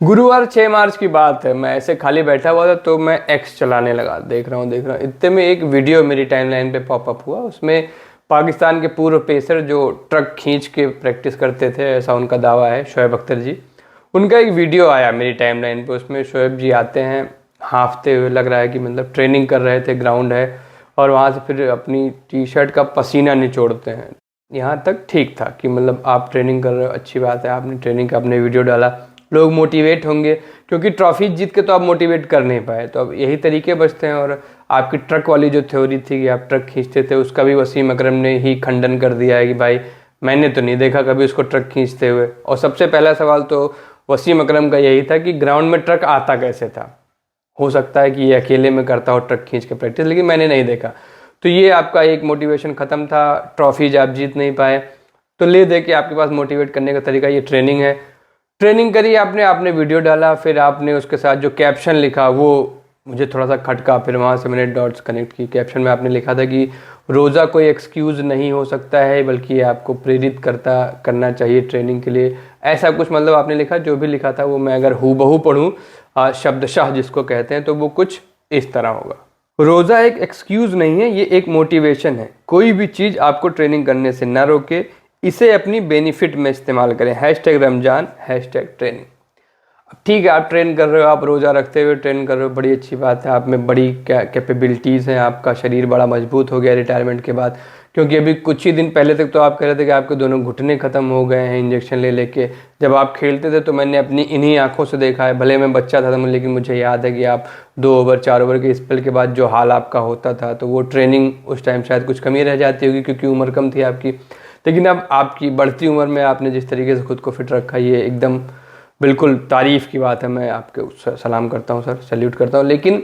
गुरुवार 6 मार्च की बात है। मैं ऐसे खाली बैठा हुआ था तो मैं एक्स चलाने लगा, देख रहा हूँ इतने में एक वीडियो मेरी टाइमलाइन पे पॉपअप हुआ। उसमें पाकिस्तान के पूर्व पेसर जो ट्रक खींच के प्रैक्टिस करते थे, ऐसा उनका दावा है, शोएब अख्तर जी, उनका एक वीडियो आया मेरी टाइमलाइन पे। उसमें शोएब जी आते हैं हांफते हुए, लग रहा है कि मतलब ट्रेनिंग कर रहे थे, ग्राउंड है, और वहाँ से फिर अपनी टी शर्ट का पसीना निचोड़ते हैं। यहाँ तक ठीक था कि मतलब आप ट्रेनिंग कर रहे हो, अच्छी बात है, आपने ट्रेनिंग का अपने वीडियो डाला, लोग मोटिवेट होंगे, क्योंकि ट्रॉफी जीत के तो आप मोटिवेट कर नहीं पाए, तो अब यही तरीके बचते हैं। और आपकी ट्रक वाली जो थ्योरी थी कि आप ट्रक खींचते थे, उसका भी वसीम अकरम ने ही खंडन कर दिया है कि भाई मैंने तो नहीं देखा कभी उसको ट्रक खींचते हुए। और सबसे पहला सवाल तो वसीम अकरम का यही था कि ग्राउंड में ट्रक आता कैसे था। हो सकता है कि ये अकेले में करता हो ट्रक खींच के प्रैक्टिस, लेकिन मैंने नहीं देखा। तो ये आपका एक मोटिवेशन ख़त्म था, ट्रॉफीज आप जीत नहीं पाए, तो ले दे के आपके पास मोटिवेट करने का तरीका ये ट्रेनिंग है। ट्रेनिंग करी आपने, आपने वीडियो डाला, फिर आपने उसके साथ जो कैप्शन लिखा वो मुझे थोड़ा सा खटका, फिर वहाँ से मैंने डॉट्स कनेक्ट की। कैप्शन में आपने लिखा था कि रोज़ा कोई एक्सक्यूज़ नहीं हो सकता है, बल्कि आपको प्रेरित करना चाहिए ट्रेनिंग के लिए, ऐसा कुछ मतलब आपने लिखा। जो भी लिखा था वो मैं अगर हूबहू पढ़ूँ शब्दशः जिसको कहते हैं, तो वो कुछ इस तरह होगा। रोज़ा एक एक्सक्यूज़ नहीं है, ये एक मोटिवेशन है। कोई भी चीज़ आपको ट्रेनिंग करने से ना रोके, इसे अपनी बेनिफिट में इस्तेमाल करें। #रमजान #ट्रेनिंग। ठीक है, आप ट्रेन कर रहे हो, आप रोज़ा रखते हुए ट्रेन कर रहे हो, बड़ी अच्छी बात है, आप में बड़ी कैपेबिलिटीज़ हैं, आपका शरीर बड़ा मजबूत हो गया रिटायरमेंट के बाद। क्योंकि अभी कुछ ही दिन पहले तक तो आप कह रहे थे कि आपके दोनों घुटने ख़त्म हो गए हैं इंजेक्शन ले लेके। जब आप खेलते थे तो मैंने अपनी इन्हीं आंखों से देखा है, भले मैं बच्चा था लेकिन मुझे याद है कि आप 2 ओवर 4 ओवर के स्पेल के बाद जो हाल आपका होता था, तो वो ट्रेनिंग उस टाइम शायद कुछ कमी रह जाती होगी क्योंकि उम्र कम थी आपकी। लेकिन अब आपकी बढ़ती उम्र में आपने जिस तरीके से खुद को फिट रखा, ये एकदम बिल्कुल तारीफ़ की बात है। मैं आपके सलाम करता हूँ सर, सैल्यूट करता हूँ। लेकिन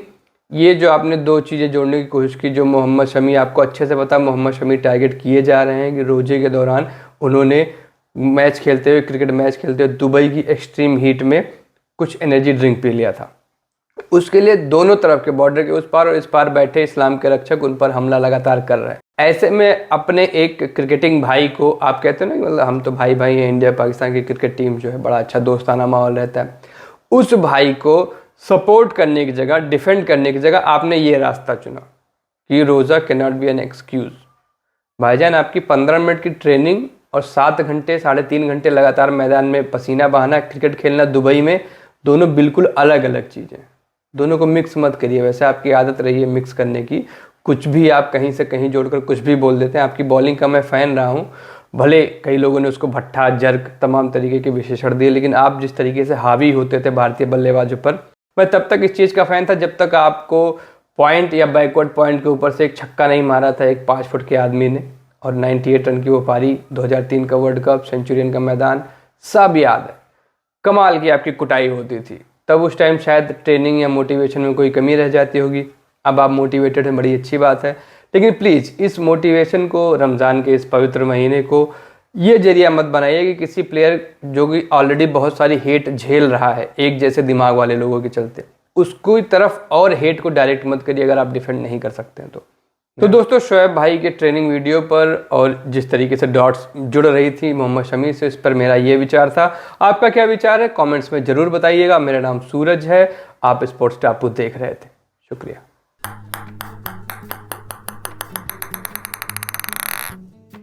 ये जो आपने 2 चीज़ें जोड़ने की कोशिश की, जो मोहम्मद शमी, आपको अच्छे से पता मोहम्मद शमी टारगेट किए जा रहे हैं कि रोजे के दौरान उन्होंने मैच खेलते हुए, क्रिकेट मैच खेलते हुए दुबई की एक्सट्रीम हीट में कुछ एनर्जी ड्रिंक पी लिया था। उसके लिए दोनों तरफ के, बॉर्डर के उस पार और इस पार बैठे इस्लाम के रक्षक उन पर हमला लगातार कर रहे हैं। ऐसे में अपने एक क्रिकेटिंग भाई को, आप कहते हो ना मतलब हम तो भाई भाई हैं, इंडिया पाकिस्तान की क्रिकेट टीम जो है बड़ा अच्छा दोस्ताना माहौल रहता है, उस भाई को सपोर्ट करने की जगह, डिफेंड करने की जगह आपने ये रास्ता चुना कि रोज़ा can not be an excuse. भाईजान, आपकी 15 मिनट की ट्रेनिंग और 7 घंटे 3.5 घंटे लगातार मैदान में पसीना बहाना, क्रिकेट खेलना दुबई में, दोनों बिल्कुल अलग अलग चीज़ें। दोनों को मिक्स मत करिए। वैसे आपकी आदत रही है मिक्स करने की, कुछ भी आप कहीं से कहीं जोड़कर कुछ भी बोल देते हैं। आपकी बॉलिंग का मैं फ़ैन रहा हूँ, भले कई लोगों ने उसको भट्ठा, जर्क, तमाम तरीके के विशेषण दिए, लेकिन आप जिस तरीके से हावी होते थे भारतीय बल्लेबाजों पर, मैं तब तक इस चीज़ का फ़ैन था जब तक आपको पॉइंट या बैकवर्ड पॉइंट के ऊपर से एक छक्का नहीं मारा था एक 5 फुट के आदमी ने, और 98 रन की वो पारी, 2003 का वर्ल्ड कप, सेंचुरियन का मैदान, सब याद है। कमाल की आपकी कुटाई होती थी। तब उस टाइम शायद ट्रेनिंग या मोटिवेशन में कोई कमी रह जाती होगी। अब आप मोटिवेटेड हैं, बड़ी अच्छी बात है, लेकिन प्लीज़ इस मोटिवेशन को, रमज़ान के इस पवित्र महीने को ये जरिया मत बनाइए कि किसी प्लेयर जो कि ऑलरेडी बहुत सारी हेट झेल रहा है एक जैसे दिमाग वाले लोगों के चलते, उसको तरफ और हेट को डायरेक्ट मत करिए अगर आप डिफेंड नहीं कर सकते हैं तो दोस्तों, शोएब भाई के ट्रेनिंग वीडियो पर और जिस तरीके से डॉट्स जुड़ रही थी मोहम्मद शमी से, इस पर मेरा ये विचार था। आपका क्या विचार है कमेंट्स में ज़रूर बताइएगा। मेरा नाम सूरज है, आप स्पोर्ट्स टापू देख रहे थे। शुक्रिया।